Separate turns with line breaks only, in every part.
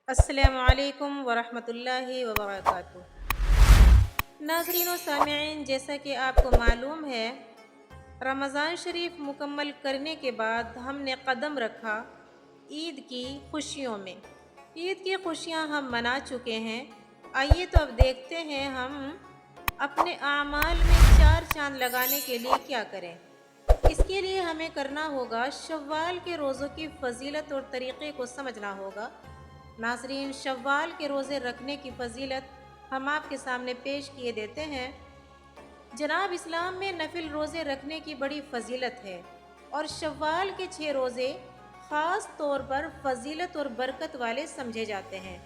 अस्सलामु अलैकुम वरहमतुल्लाहि वबरकातुहू। नाज़रीन व सामिईन, जैसा कि आपको मालूम है, रमज़ान शरीफ मुकम्मल करने के बाद हमने कदम रखा ईद की खुशियों में। ईद की खुशियाँ हम मना चुके हैं। आइए तो अब देखते हैं हम अपने आमाल में चार चांद लगाने के लिए क्या करें। इसके लिए हमें करना होगा, शव्वाल के रोज़ों की फजीलत और तरीक़े को समझना होगा। नाज़रीन, शव्वाल के रोज़े रखने की फजीलत हम आपके सामने पेश किए देते हैं। जनाब, इस्लाम में नफिल रोज़े रखने की बड़ी फजीलत है और शव्वाल के 6 रोज़े ख़ास तौर पर फजीलत और बरकत वाले समझे जाते हैं।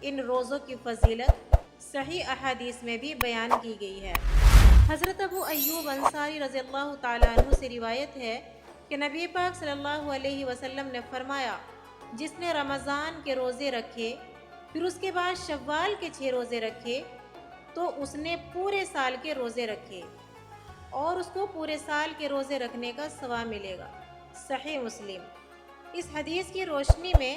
इन रोज़ों की फजीलत सही अहादीस में भी बयान की गई है। हज़रत अबू अय्यूब अंसारी रज़ियल्लाहु ताला अन्हु से रिवायत है कि नबी पाक सल्लल्लाहु अलैहि वसल्लम ने फरमाया, जिसने रमज़ान के रोज़े रखे फिर उसके बाद शव्वाल के 6 रोज़े रखे तो उसने पूरे साल के रोज़े रखे और उसको पूरे साल के रोज़े रखने का सवाब मिलेगा। सही मुस्लिम। इस हदीस की रोशनी में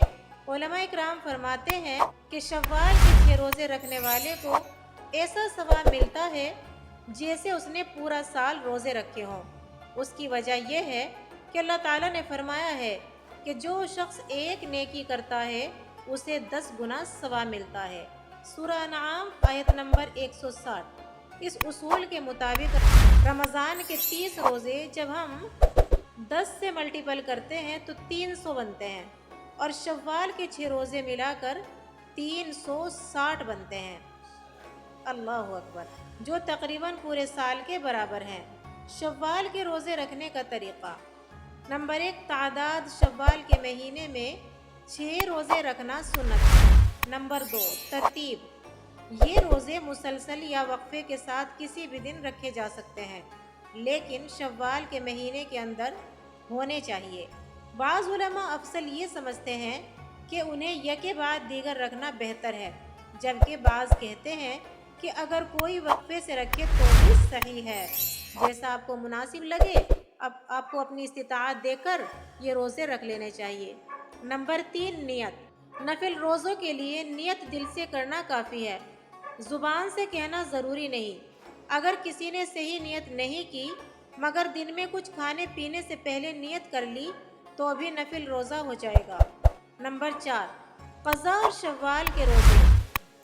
उलमा इकराम फरमाते हैं कि शव्वाल के 6 रोज़े रखने वाले को ऐसा सवाब मिलता है जैसे उसने पूरा साल रोज़े रखे हों। उसकी वजह यह है कि अल्लाह ताला ने फरमाया है कि जो शख्स एक नेकी करता है उसे 10 गुना सवाब मिलता है। सूरह अनआम आयत नंबर 160। इस उसूल के मुताबिक रमज़ान के 30 रोज़े जब हम 10 से मल्टीपल करते हैं तो 300 बनते हैं और शव्वाल के 6 रोज़े मिलाकर 360 बनते हैं। अल्लाहु अकबर, जो तकरीबन पूरे साल के बराबर हैं। शव्वाल के रोज़े रखने का तरीक़ा। नंबर 1, तादाद शव्वाल के महीने में 6 रोज़े रखना सुन्नत है। नंबर 2, तरतीब। ये रोज़े मुसलसल या वक्फे के साथ किसी भी दिन रखे जा सकते हैं, लेकिन शव्वाल के महीने के अंदर होने चाहिए। बाज़ उलमा अफसल ये समझते हैं कि उन्हें यके बाद दीगर रखना बेहतर है, जबकि बाज़ कहते हैं कि अगर कोई वक्फे से रखे तो भी सही है। जैसा आपको मुनासिब लगे, अब आपको अपनी इस्तिताअत देकर ये रोज़े रख लेने चाहिए। नंबर 3, नियत। नफिल रोज़ों के लिए नियत दिल से करना काफ़ी है, ज़ुबान से कहना ज़रूरी नहीं। अगर किसी ने सही नियत नहीं की मगर दिन में कुछ खाने पीने से पहले नियत कर ली तो भी नफिल रोज़ा हो जाएगा। नंबर 4, क़ज़ा और शव्वाल के रोज़े।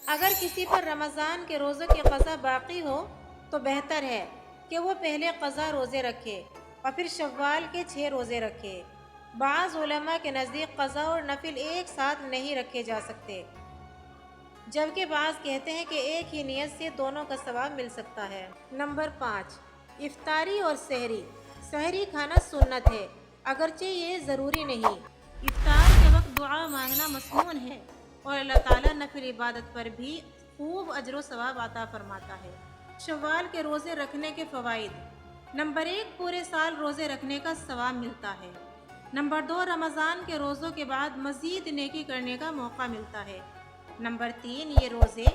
अगर किसी पर रमज़ान के रोज़ों की क़ज़ा बाकी हो तो बेहतर है कि वो पहले क़ज़ा रोज़े रखे और फिर शव्वाल के 6 रोज़े रखे। बाज़ उलमा के नज़दीक क़ज़ा और नफिल एक साथ नहीं रखे जा सकते, जबकि बाज़ कहते हैं कि एक ही नियत से दोनों का सवाब मिल सकता है। नंबर 5, इफ्तारी और सहरी। सहरी खाना सुन्नत है, अगरचे ये ज़रूरी नहीं। इफ्तार के वक्त दुआ मांगना मसनून है और अल्लाह ताला नफिल इबादत पर भी खूब अजर व सवाब अता फरमाता है। शव्वाल के रोज़े रखने के फ़वाइद। नंबर 1, पूरे साल रोज़े रखने का सवाब मिलता है। नंबर 2, रमज़ान के रोज़ों के बाद मज़ीद नेकी करने का मौका मिलता है। नंबर 3, ये रोज़े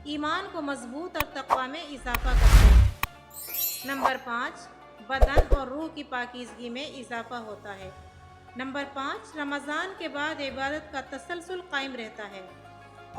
ईमान को मजबूत और तक़वा में इजाफ़ा करते हैं। नंबर 5, बदन और रूह की पाकीज़गी में इजाफ़ा होता है। नंबर 5, रमज़ान के बाद इबादत का तसलसल कायम रहता है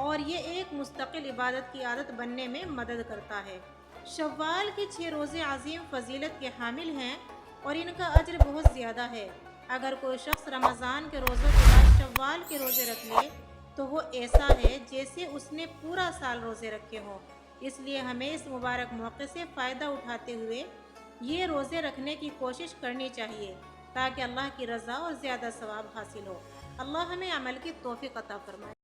और ये एक मुस्तकिल इबादत की आदत बनने में मदद करता है। शव्वाल के 6 रोज़े अजीम फजीलत के हामिल हैं और इनका अजर बहुत ज़्यादा है। अगर कोई शख्स रमज़ान के रोज़ों के बाद शव्वाल के रोज़े रख ले तो वो ऐसा है जैसे उसने पूरा साल रोज़े रखे हों। इसलिए हमें इस मुबारक मौके से फ़ायदा उठाते हुए ये रोज़े रखने की कोशिश करनी चाहिए ताकि अल्लाह की रज़ा और ज़्यादा सवाब हासिल हो। अल्लाह हमें अमल की तौफ़ीक़ अता फरमाए।